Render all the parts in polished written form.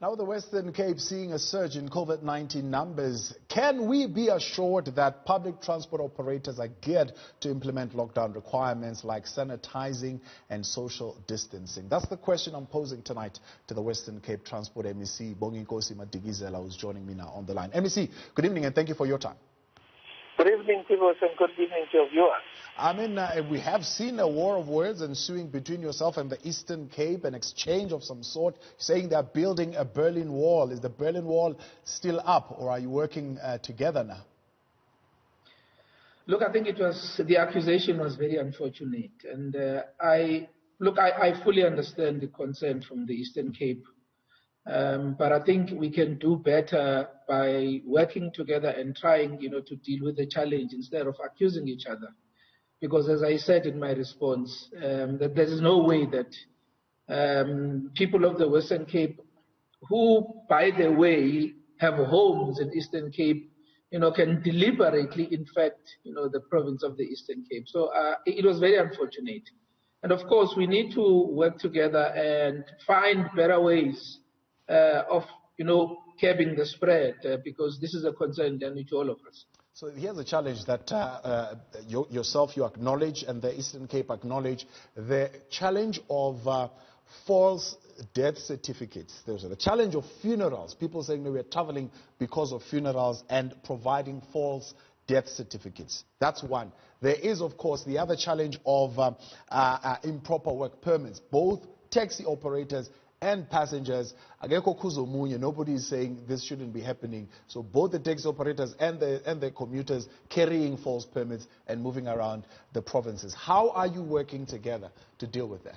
Now, the Western Cape seeing a surge in COVID-19 numbers. Can we be assured that public transport operators are geared to implement lockdown requirements like sanitizing and social distancing? That's the question I'm posing tonight to the Western Cape Transport MEC, Bongikosi Madikizela, who's joining me now on the line. MEC, good evening and thank you for your time. Good evening, people, and good evening to your viewers. I mean, we have seen a war of words ensuing between yourself and the Eastern Cape, an exchange of some sort, saying they're building a Berlin Wall. Is the Berlin Wall still up, or are you working together now? Look, I think the accusation was very unfortunate. And I fully understand the concern from the Eastern Cape. But I think we can do better by working together and trying, to deal with the challenge instead of accusing each other. Because as I said in my response, that there is no way that people of the Western Cape, who, by the way, have homes in Eastern Cape, can deliberately infect, the province of the Eastern Cape. So it was very unfortunate. And of course, we need to work together and find better ways of, curbing the spread, because this is a concern to all of us. So here's a challenge that yourself you acknowledge and the Eastern Cape acknowledge, the challenge of false death certificates. There's the challenge of funerals, people saying we're traveling because of funerals and providing false death certificates. That's one. There is, of course, the other challenge of improper work permits. Both taxi operators and passengers, nobody is saying this shouldn't be happening. So both the taxi operators and the commuters carrying false permits and moving around the provinces. How are you working together to deal with that?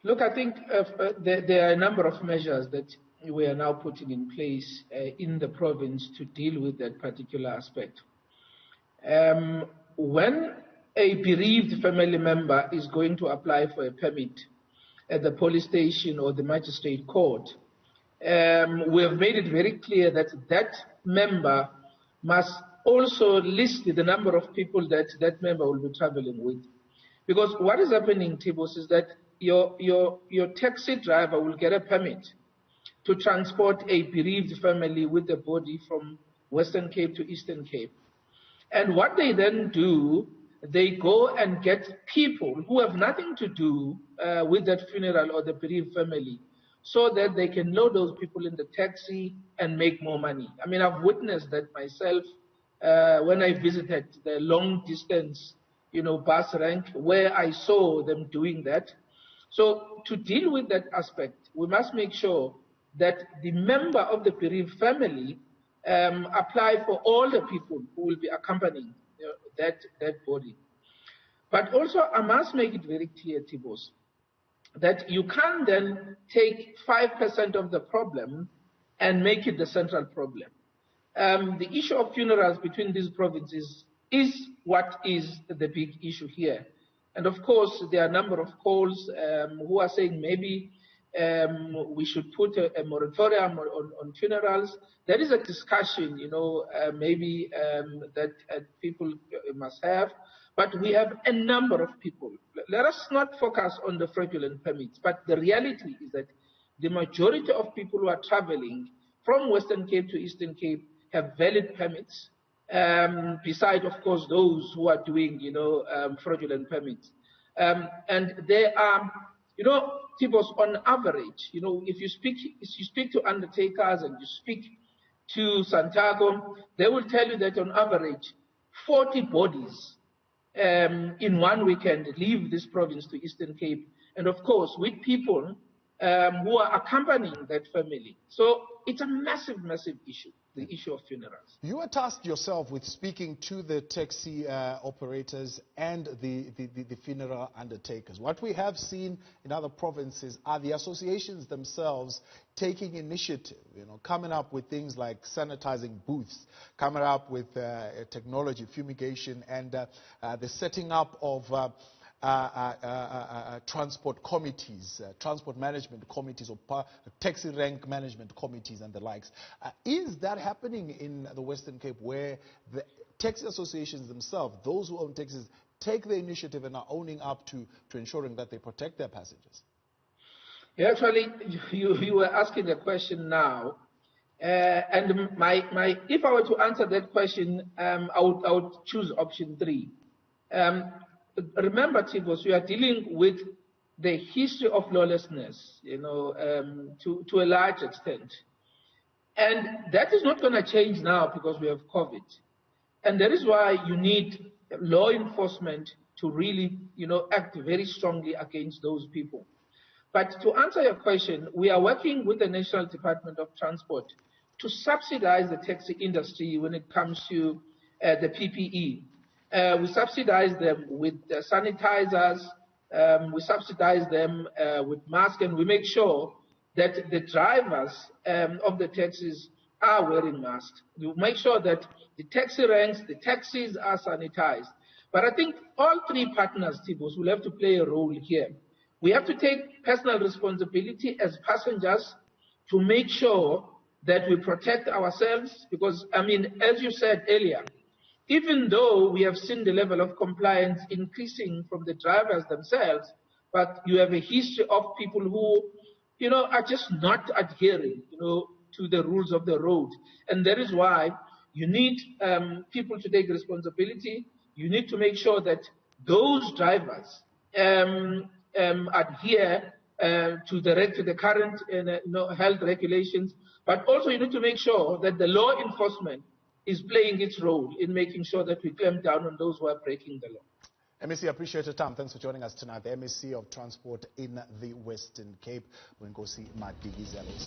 Look, I think there are a number of measures that we are now putting in place in the province to deal with that particular aspect. When a bereaved family member is going to apply for a permit at the police station or the magistrate court, we have made it very clear that that member must also list the number of people that that member will be traveling with. Because what is happening, Tibos, is that your taxi driver will get a permit to transport a bereaved family with the body from Western Cape to Eastern Cape. And what they then do, they go and get people who have nothing to do with that funeral or the bereaved family, so that they can load those people in the taxi and make more money. I mean, I've witnessed that myself when I visited the long distance, bus rank, where I saw them doing that. So to deal with that aspect, we must make sure that the member of the bereaved family apply for all the people who will be accompanying that body. But also, I must make it very clear, Tibos, that you can't then take 5% of the problem and make it the central problem. The issue of funerals between these provinces is what is the big issue here. And of course, there are a number of calls who are saying maybe we should put a moratorium on funerals. There is a discussion, maybe that people must have, but we have a number of people. Let us not focus on the fraudulent permits, but the reality is that the majority of people who are traveling from Western Cape to Eastern Cape have valid permits, beside, of course, those who are doing, fraudulent permits. And they are, Tibos, on average, if you speak to undertakers and you speak to Santiago, they will tell you that on average, 40 bodies in one weekend leave this province to Eastern Cape, and of course with people who are accompanying that family. So it's a massive, massive issue, the issue of funerals. You are tasked yourself with speaking to the taxi operators and the funeral undertakers. What we have seen in other provinces are the associations themselves taking initiative, coming up with things like sanitizing booths, coming up with technology, fumigation, and the setting up of transport committees, transport management committees, or taxi rank management committees and the likes. Is that happening in the Western Cape, where the taxi associations themselves, those who own taxis, take the initiative and are owning up to ensuring that they protect their passengers? Actually, you were asking a question now, and if I were to answer that question, I would choose option 3. Remember, Tigos, we are dealing with the history of lawlessness, to a large extent. And that is not going to change now because we have COVID. And that is why you need law enforcement to really, act very strongly against those people. But to answer your question, we are working with the National Department of Transport to subsidize the taxi industry when it comes to the PPE. We subsidize them with sanitizers, we subsidize them with masks, and we make sure that the drivers of the taxis are wearing masks. We make sure that the taxi ranks, the taxis are sanitized. But I think all 3 partners, Tibos, will have to play a role here. We have to take personal responsibility as passengers to make sure that we protect ourselves because, as you said earlier, even though we have seen the level of compliance increasing from the drivers themselves, but you have a history of people who, are just not adhering, to the rules of the road. And that is why you need people to take responsibility. You need to make sure that those drivers adhere to the current health regulations, but also you need to make sure that the law enforcement is playing its role in making sure that we clamp down on those who are breaking the law. MEC, appreciate your time. Thanks for joining us tonight. The MEC of Transport in the Western Cape, Bongikosi Madikizela.